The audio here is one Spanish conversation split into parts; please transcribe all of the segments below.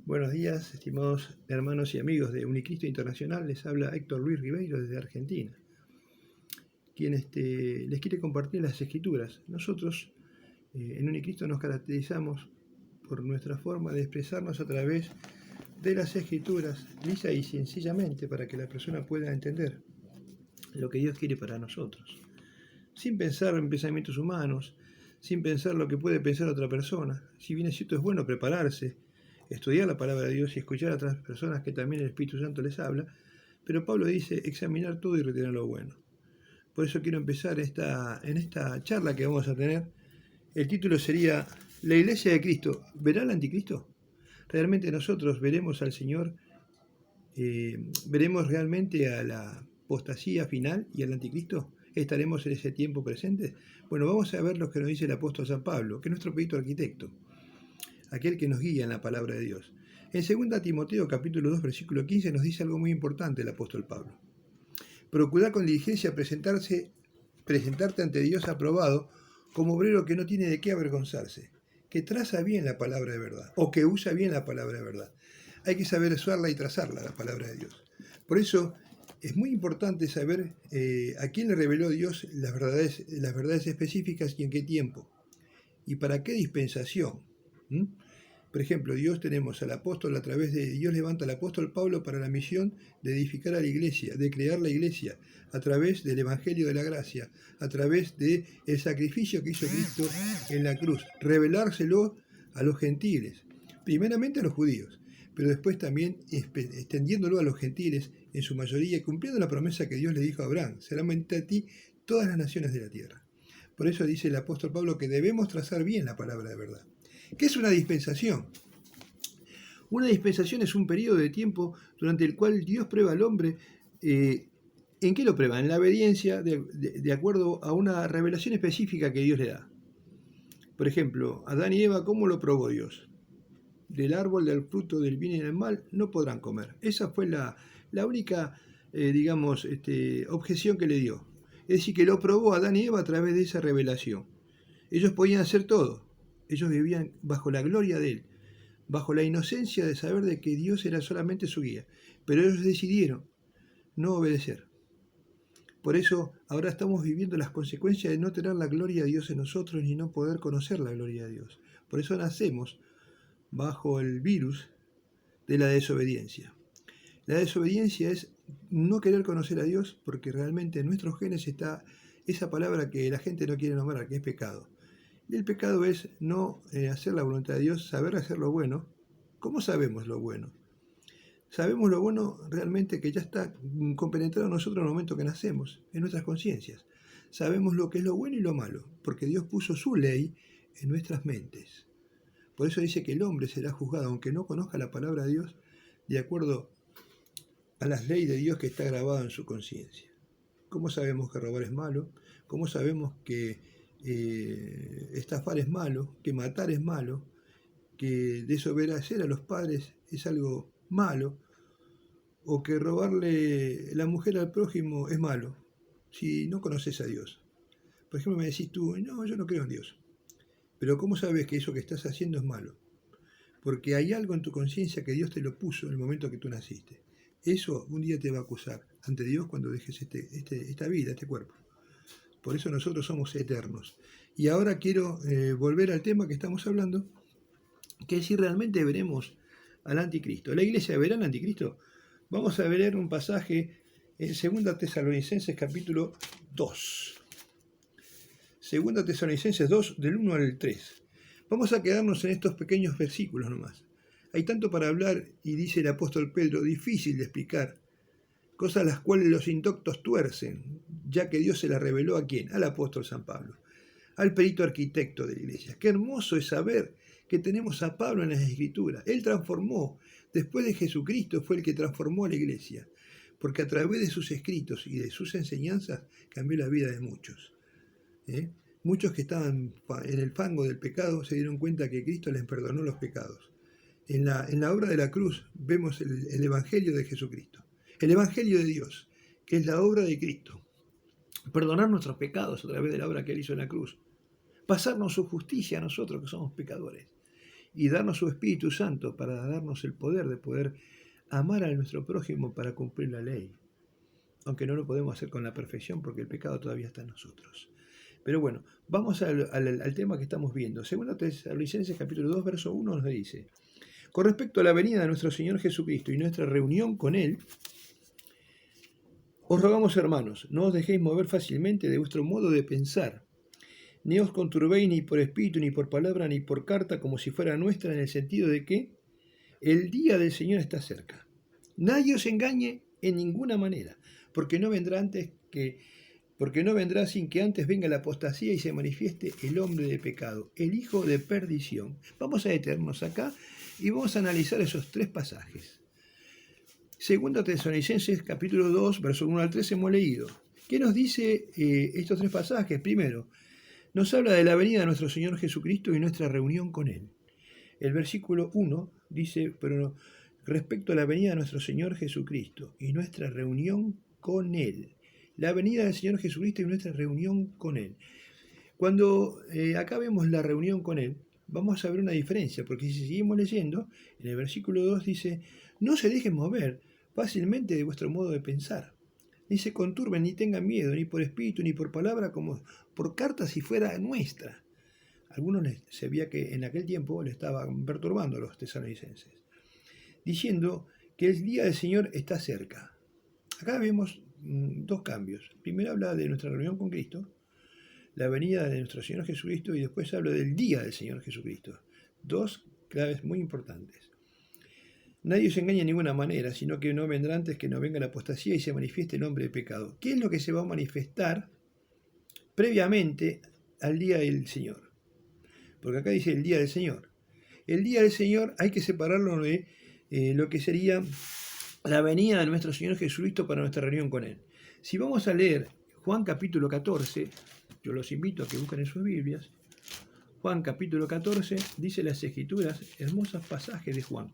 Buenos días, estimados hermanos y amigos de Unicristo Internacional. Les habla Héctor Luis Ribeiro desde Argentina, quien les quiere compartir las Escrituras. Nosotros en Unicristo nos caracterizamos por nuestra forma de expresarnos a través de las Escrituras, lisa y sencillamente, para que la persona pueda entender lo que Dios quiere para nosotros, sin pensar en pensamientos humanos, sin pensar lo que puede pensar otra persona. Si bien es cierto, es bueno prepararse, estudiar la palabra de Dios y escuchar a otras personas que también el Espíritu Santo les habla, pero Pablo dice examinar todo y retener lo bueno. Por eso quiero empezar en esta charla que vamos a tener. El título sería ¿La Iglesia de Cristo verá al anticristo? ¿Realmente nosotros veremos al Señor? ¿Veremos realmente a la apostasía final y al anticristo? ¿Estaremos en ese tiempo presente? Bueno, vamos a ver lo que nos dice el apóstol San Pablo, que es nuestro perito arquitecto, aquel que nos guía en la palabra de Dios. En 2 Timoteo capítulo 2 versículo 15 nos dice algo muy importante el apóstol Pablo. Procura con diligencia presentarte ante Dios aprobado como obrero que no tiene de qué avergonzarse, que traza bien la palabra de verdad, o que usa bien la palabra de verdad. Hay que saber usarla y trazarla, la palabra de Dios. Por eso es muy importante saber a quién le reveló Dios las verdades específicas y en qué tiempo, y para qué dispensación. Por ejemplo, Dios tenemos al apóstol, Dios levanta al apóstol Pablo para la misión de edificar a la iglesia, de crear la iglesia, a través del Evangelio de la Gracia, a través del sacrificio que hizo Cristo en la cruz, revelárselo a los gentiles, primeramente a los judíos, pero después también extendiéndolo a los gentiles en su mayoría, cumpliendo la promesa que Dios le dijo a Abraham: serán benditas a ti todas las naciones de la tierra. Por eso dice el apóstol Pablo que debemos trazar bien la palabra de verdad. ¿Qué es una dispensación? Una dispensación es un periodo de tiempo durante el cual Dios prueba al hombre. ¿En qué lo prueba? En la obediencia de acuerdo a una revelación específica que Dios le da. Por ejemplo, Adán y Eva, ¿cómo lo probó Dios? Del árbol del fruto del bien y del mal no podrán comer. Esa fue la única, objeción que le dio. Es decir, que lo probó Adán y Eva a través de esa revelación. Ellos podían hacer todo. Ellos vivían bajo la gloria de Él, bajo la inocencia de saber de que Dios era solamente su guía. Pero ellos decidieron no obedecer. Por eso ahora estamos viviendo las consecuencias de no tener la gloria de Dios en nosotros ni no poder conocer la gloria de Dios. Por eso nacemos bajo el virus de la desobediencia. La desobediencia es no querer conocer a Dios, porque realmente en nuestros genes está esa palabra que la gente no quiere nombrar, que es pecado. Y el pecado es no hacer la voluntad de Dios, saber hacer lo bueno. ¿Cómo sabemos lo bueno? Sabemos lo bueno realmente que ya está compenetrado en nosotros en el momento que nacemos, en nuestras conciencias. Sabemos lo que es lo bueno y lo malo, porque Dios puso su ley en nuestras mentes. Por eso dice que el hombre será juzgado, aunque no conozca la palabra de Dios, de acuerdo a las leyes de Dios que está grabada en su conciencia. ¿Cómo sabemos que robar es malo? ¿Cómo sabemos que estafar es malo? ¿Que matar es malo? ¿Que desobedecer a los padres es algo malo? ¿O que robarle la mujer al prójimo es malo? Si no conoces a Dios. Por ejemplo, me decís tú: no, yo no creo en Dios. Pero ¿cómo sabes que eso que estás haciendo es malo? Porque hay algo en tu conciencia que Dios te lo puso en el momento que tú naciste. Eso un día te va a acusar ante Dios cuando dejes esta vida, este cuerpo. Por eso nosotros somos eternos. Y ahora quiero volver al tema que estamos hablando, que es si realmente veremos al anticristo. ¿La iglesia verá al anticristo? Vamos a ver un pasaje en 2 Tesalonicenses capítulo 2. 2 Tesalonicenses 2, del 1 al 3. Vamos a quedarnos en estos pequeños versículos nomás. Hay tanto para hablar, y dice el apóstol Pedro, difícil de explicar, cosas las cuales los indoctos tuercen, ya que Dios se las reveló ¿a quién? Al apóstol San Pablo, al perito arquitecto de la iglesia. Qué hermoso es saber que tenemos a Pablo en las Escrituras. Él transformó, después de Jesucristo fue el que transformó a la iglesia, porque a través de sus escritos y de sus enseñanzas cambió la vida de muchos. Muchos que estaban en el fango del pecado se dieron cuenta que Cristo les perdonó los pecados. En la obra de la cruz vemos el Evangelio de Jesucristo, el Evangelio de Dios, que es la obra de Cristo. Perdonar nuestros pecados a través de la obra que Él hizo en la cruz. Pasarnos su justicia a nosotros que somos pecadores. y darnos su Espíritu Santo para darnos el poder de poder amar a nuestro prójimo para cumplir la ley. Aunque no lo podemos hacer con la perfección porque el pecado todavía está en nosotros. Pero bueno, vamos al tema que estamos viendo. Segunda Tesalonicenses capítulo 2, verso 1 nos dice: con respecto a la venida de nuestro Señor Jesucristo y nuestra reunión con Él, os rogamos, hermanos, no os dejéis mover fácilmente de vuestro modo de pensar, ni os conturbéis ni por espíritu, ni por palabra, ni por carta, como si fuera nuestra, en el sentido de que el día del Señor está cerca. Nadie os engañe en ninguna manera, porque no vendrá sin que antes venga la apostasía y se manifieste el hombre de pecado, el hijo de perdición. Vamos a detenernos acá y vamos a analizar esos tres pasajes. Segunda Tesalonicenses capítulo 2, verso 1 al 3 hemos leído. ¿Qué nos dice estos tres pasajes? Primero, nos habla de la venida de nuestro Señor Jesucristo y nuestra reunión con Él. El versículo 1 dice, pero respecto a la venida de nuestro Señor Jesucristo y nuestra reunión con Él. La venida del Señor Jesucristo y nuestra reunión con Él. Cuando acá vemos la reunión con Él, vamos a ver una diferencia, porque si seguimos leyendo, en el versículo 2 dice, no se dejen mover fácilmente de vuestro modo de pensar. Ni se conturben, ni tengan miedo, ni por espíritu, ni por palabra, como por carta si fuera nuestra. Algunos se veía que en aquel tiempo le estaban perturbando a los tesalonicenses, diciendo que el día del Señor está cerca. Acá vemos dos cambios. Primero habla de nuestra reunión con Cristo, la venida de nuestro Señor Jesucristo, y después habla del día del Señor Jesucristo. Dos claves muy importantes. Nadie os engaña de ninguna manera, sino que no vendrá antes que no venga la apostasía y se manifieste el hombre de pecado. ¿Qué es lo que se va a manifestar previamente al día del Señor? Porque acá dice el día del Señor. El día del Señor hay que separarlo de lo que sería la venida de nuestro Señor Jesucristo para nuestra reunión con Él. Si vamos a leer Juan capítulo 14, yo los invito a que busquen en sus Biblias. Juan capítulo 14 dice las Escrituras, hermosos pasajes de Juan.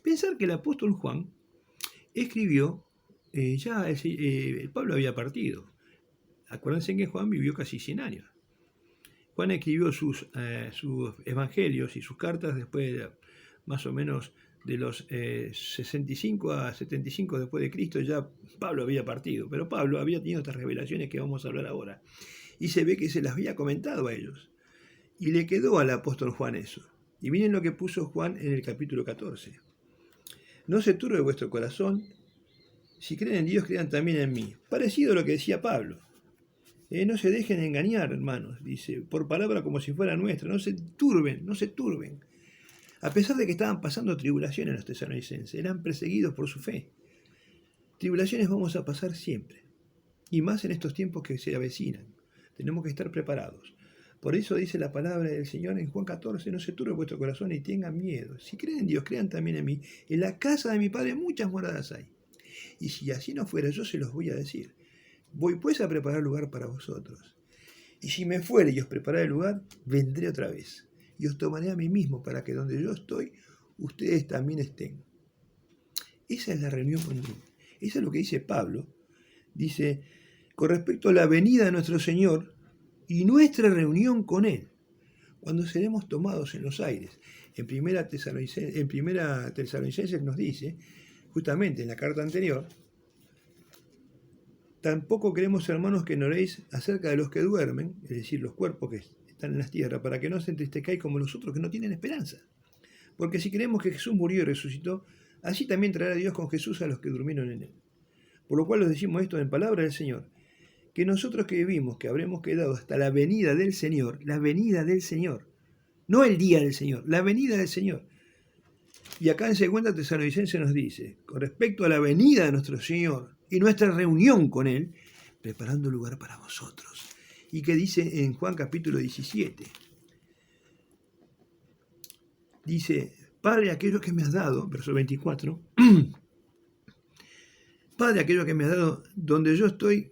Pensar que el apóstol Juan escribió, Pablo había partido. Acuérdense que Juan vivió casi 100 años. Juan escribió sus evangelios y sus cartas después más o menos de los 65 a 75 después de Cristo. Ya Pablo había partido, pero Pablo había tenido estas revelaciones que vamos a hablar ahora. Y se ve que se las había comentado a ellos. Y le quedó al apóstol Juan eso. Y miren lo que puso Juan en el capítulo 14. No se turbe vuestro corazón. Si creen en Dios, crean también en mí. Parecido a lo que decía Pablo. No se dejen engañar, hermanos, dice, por palabra como si fuera nuestra. No se turben, no se turben. A pesar de que estaban pasando tribulaciones los tesalonicenses, eran perseguidos por su fe. Tribulaciones vamos a pasar siempre. Y más en estos tiempos que se avecinan. Tenemos que estar preparados. Por eso dice la palabra del Señor en Juan 14, no se turbe vuestro corazón y tengan miedo. Si creen en Dios, crean también en mí. En la casa de mi Padre muchas moradas hay. Y si así no fuera, yo se los voy a decir. Voy pues a preparar lugar para vosotros. Y si me fuere y os prepararé el lugar, vendré otra vez. Y os tomaré a mí mismo para que donde yo estoy, ustedes también estén. Esa es la reunión con Dios. Eso es lo que dice Pablo. Dice, con respecto a la venida de nuestro Señor y nuestra reunión con Él, cuando seremos tomados en los aires. En primera Tesalonicenses nos dice, justamente en la carta anterior, tampoco queremos, hermanos, que ignoréis acerca de los que duermen, es decir, los cuerpos que están en las tierras, para que no os entristezcáis como los otros que no tienen esperanza. Porque si creemos que Jesús murió y resucitó, así también traerá Dios con Jesús a los que durmieron en Él. Por lo cual os decimos esto en palabra del Señor, que nosotros que vivimos, que habremos quedado hasta la venida del Señor, no el día del Señor, la venida del Señor. Y acá en 2 Tesalonicenses nos dice, con respecto a la venida de nuestro Señor y nuestra reunión con Él, preparando lugar para vosotros. Y que dice en Juan capítulo 17, dice, Padre, aquello que me has dado, verso 24, Padre, aquello que me has dado, donde yo estoy,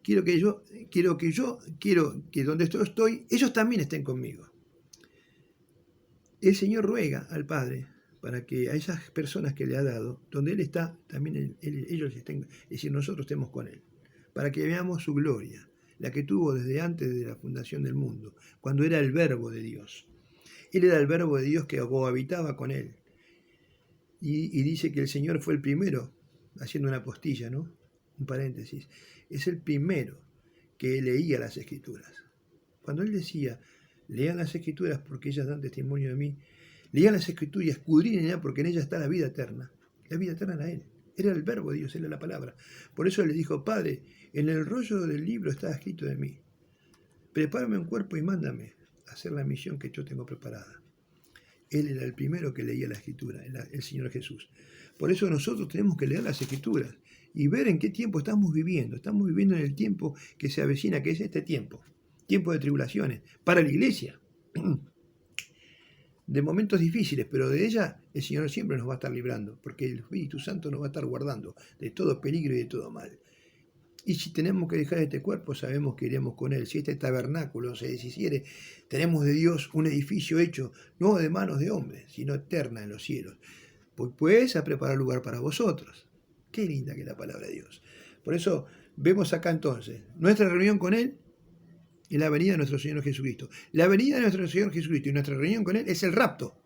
quiero que donde yo estoy, ellos también estén conmigo. El Señor ruega al Padre para que a esas personas que le ha dado, donde Él está, también ellos estén, es decir, nosotros estemos con Él, para que veamos su gloria, la que tuvo desde antes de la fundación del mundo, cuando era el Verbo de Dios. Él era el verbo de Dios que cohabitaba con él. Y dice que el Señor fue el primero, haciendo una postilla, ¿no? Un paréntesis. Es el primero que leía las Escrituras. Cuando él decía, lean las Escrituras porque ellas dan testimonio de mí, lean las Escrituras y escudriñen porque en ellas está la vida eterna. La vida eterna era él. Era el verbo de Dios, era la palabra. Por eso le dijo, Padre, en el rollo del libro está escrito de mí. Prepárame un cuerpo y mándame a hacer la misión que yo tengo preparada. Él era el primero que leía la Escritura, el Señor Jesús. Por eso nosotros tenemos que leer las Escrituras y ver en qué tiempo estamos viviendo. Estamos viviendo en el tiempo que se avecina, que es este tiempo. Tiempo de tribulaciones, para la iglesia. De momentos difíciles, pero de ella el Señor siempre nos va a estar librando, porque el Espíritu Santo nos va a estar guardando de todo peligro y de todo mal. Y si tenemos que dejar este cuerpo, sabemos que iremos con él. Si este tabernáculo se deshiciere, tenemos de Dios un edificio hecho, no de manos de hombres, sino eterna en los cielos. Pues a preparar lugar para vosotros. Qué linda que es la palabra de Dios. Por eso vemos acá entonces nuestra reunión con él en la venida de nuestro Señor Jesucristo. La venida de nuestro Señor Jesucristo y nuestra reunión con él es el rapto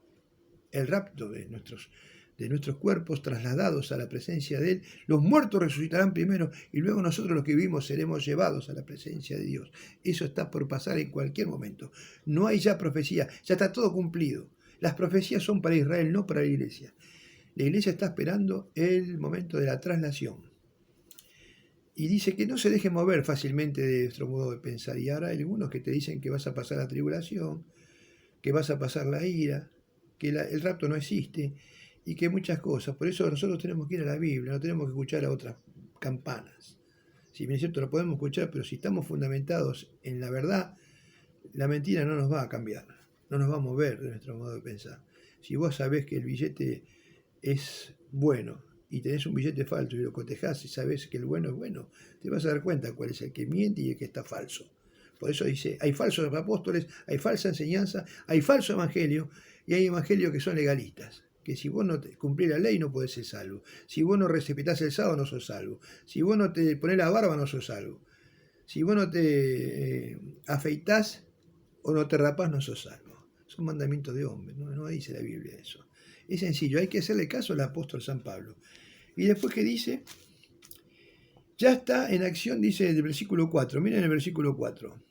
de nuestros cuerpos trasladados a la presencia de él. Los muertos resucitarán primero y luego nosotros los que vivimos seremos llevados a la presencia de Dios. Eso está por pasar en cualquier momento. No hay ya profecía, ya está todo cumplido. Las profecías son para Israel, no para la iglesia. La iglesia está esperando el momento de la traslación. Y dice que no se deje mover fácilmente de nuestro modo de pensar. Y ahora hay algunos que te dicen que vas a pasar la tribulación, que vas a pasar la ira, que el rapto no existe y que muchas cosas. Por eso nosotros tenemos que ir a la Biblia, no tenemos que escuchar a otras campanas. Si bien es cierto, lo podemos escuchar, pero si estamos fundamentados en la verdad, la mentira no nos va a cambiar, no nos va a mover de nuestro modo de pensar. Si vos sabés que el billete es bueno y tenés un billete falso y lo cotejás y sabés que el bueno es bueno, te vas a dar cuenta cuál es el que miente y el que está falso. Por eso dice, hay falsos apóstoles, hay falsa enseñanza, hay falso evangelio y hay evangelios que son legalistas. Que si vos no cumplís la ley no podés ser salvo. Si vos no respetás el sábado no sos salvo. Si vos no te ponés la barba no sos salvo. Si vos no te afeitás o no te rapás no sos salvo. Son mandamientos de hombres, no dice la Biblia eso. Es sencillo, hay que hacerle caso al apóstol San Pablo. Y después que dice, ya está en acción, dice el versículo 4. Miren el versículo 4.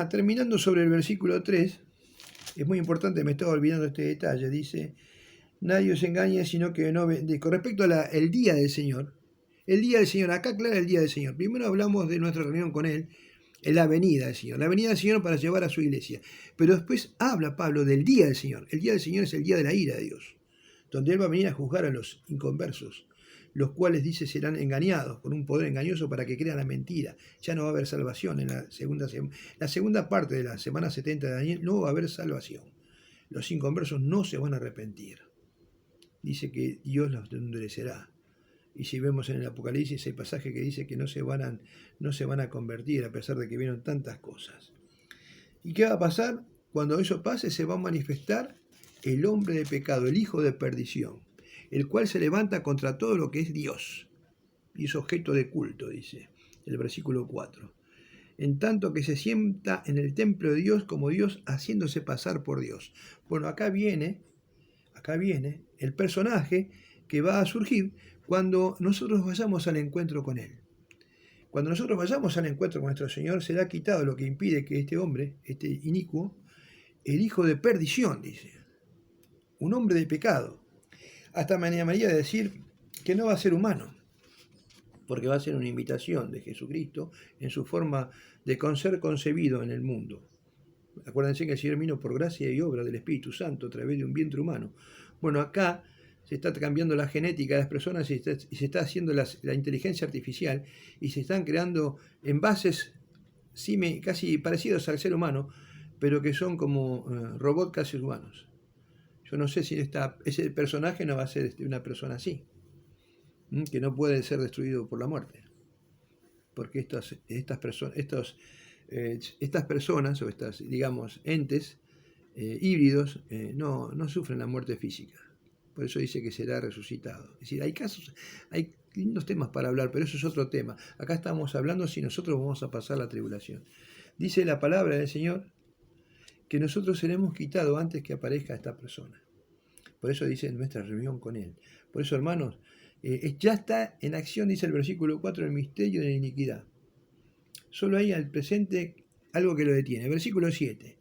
Terminando sobre el versículo 3, es muy importante, me estaba olvidando este detalle, dice, nadie os engañe, sino que no... Con respecto al día del Señor, acá aclara el día del Señor. Primero hablamos de nuestra reunión con Él, en la venida del Señor para llevar a su iglesia. Pero después habla Pablo del día del Señor. El día del Señor es el día de la ira de Dios, donde Él va a venir a juzgar a los inconversos, los cuales, dice, serán engañados por un poder engañoso para que crean la mentira. Ya no va a haber salvación en la segunda parte de la semana 70 de Daniel, no va a haber salvación. Los inconversos no se van a arrepentir. Dice que Dios los endurecerá. Y si vemos en el Apocalipsis hay pasaje que dice que no se van a convertir a pesar de que vieron tantas cosas. ¿Y qué va a pasar? Cuando eso pase se va a manifestar el hombre de pecado, el hijo de perdición, el cual se levanta contra todo lo que es Dios y es objeto de culto, dice el versículo 4. En tanto que se sienta en el templo de Dios como Dios, haciéndose pasar por Dios. Bueno, acá viene el personaje que va a surgir cuando nosotros vayamos al encuentro con Él. Cuando nosotros vayamos al encuentro con nuestro Señor, será quitado lo que impide que este hombre, este inicuo, el hijo de perdición, dice, un hombre de pecado. Hasta me animaría a decir que no va a ser humano, porque va a ser una imitación de Jesucristo en su forma de ser concebido en el mundo. Acuérdense que el Señor vino por gracia y obra del Espíritu Santo a través de un vientre humano. Bueno, acá se está cambiando la genética de las personas y se está haciendo la inteligencia artificial y se están creando envases casi parecidos al ser humano, pero que son como robots casi humanos. Yo no sé si ese personaje no va a ser una persona así, que no puede ser destruido por la muerte, porque estas personas o digamos, entes híbridos no sufren la muerte física. Por eso dice que será resucitado. Es decir, hay lindos temas para hablar, pero eso es otro tema. Acá estamos hablando si nosotros vamos a pasar la tribulación. Dice la palabra del Señor que nosotros seremos quitados antes que aparezca esta persona. Por eso dice nuestra reunión con Él. Por eso, hermanos, ya está en acción, dice el versículo 4, el misterio de la iniquidad. Solo hay al presente algo que lo detiene. Versículo 7.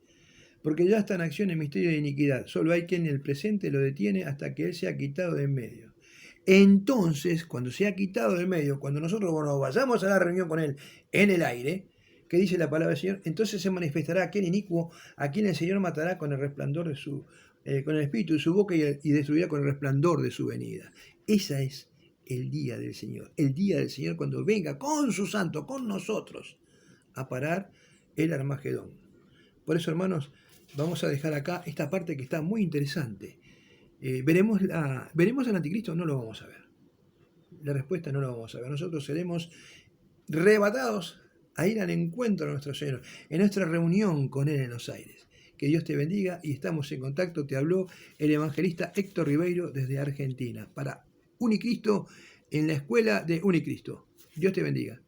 Porque ya está en acción el misterio de iniquidad. Solo hay quien en el presente lo detiene hasta que Él sea quitado de en medio. Entonces, cuando sea quitado del medio, cuando nosotros nos vayamos a la reunión con Él en el aire, ¿qué dice la palabra del Señor? Entonces se manifestará aquel inicuo a quien el Señor matará con el resplandor de con el espíritu de su boca y destruirá con el resplandor de su venida. Esa es el día del Señor. El día del Señor cuando venga con su santo, con nosotros, a parar el Armagedón. Por eso, hermanos, vamos a dejar acá esta parte que está muy interesante. ¿Veremos al anticristo? No lo vamos a ver. La respuesta no lo vamos a ver. Nosotros seremos arrebatados a ir al encuentro de nuestro Señor, en nuestra reunión con Él en los aires. Que Dios te bendiga y estamos en contacto. Te habló el evangelista Héctor Ribeiro desde Argentina para Unicristo en la escuela de Unicristo. Dios te bendiga.